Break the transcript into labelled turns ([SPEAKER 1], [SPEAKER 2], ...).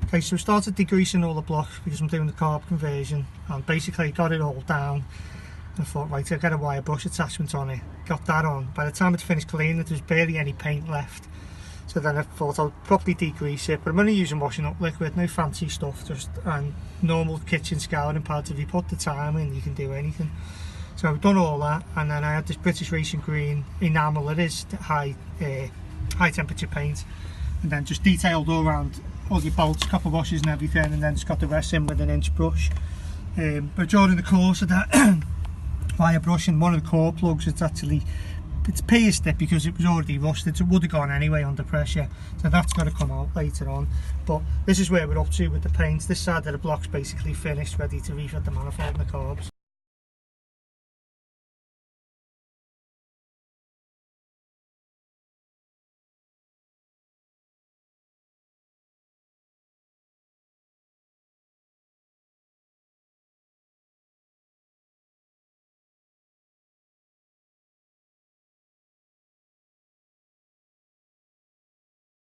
[SPEAKER 1] Okay, so we started degreasing all the blocks because I'm doing the carb conversion, and basically got it all down. And I thought, right, I'll get a wire brush attachment on it. Got that on. By the time I'd finished cleaning it, there was barely any paint left. So then I thought I'll properly degrease it, but I'm only using washing up liquid, no fancy stuff, just and normal kitchen scouring pads. If you put the time in, you can do anything. So I've done all that, and then I had this British Racing Green enamel. It is high temperature paint, and then just detailed all around all your bolts, copper washers and everything, and then just got the rest in with an inch brush. But during the course of that wire brushing, one of the core plugs, it's pierced it because it was already rusted, so it would have gone anyway under pressure, so that's got to come out later on. But this is where we're up to with the paint. This side of the block's basically finished, ready to refit the manifold and the carbs.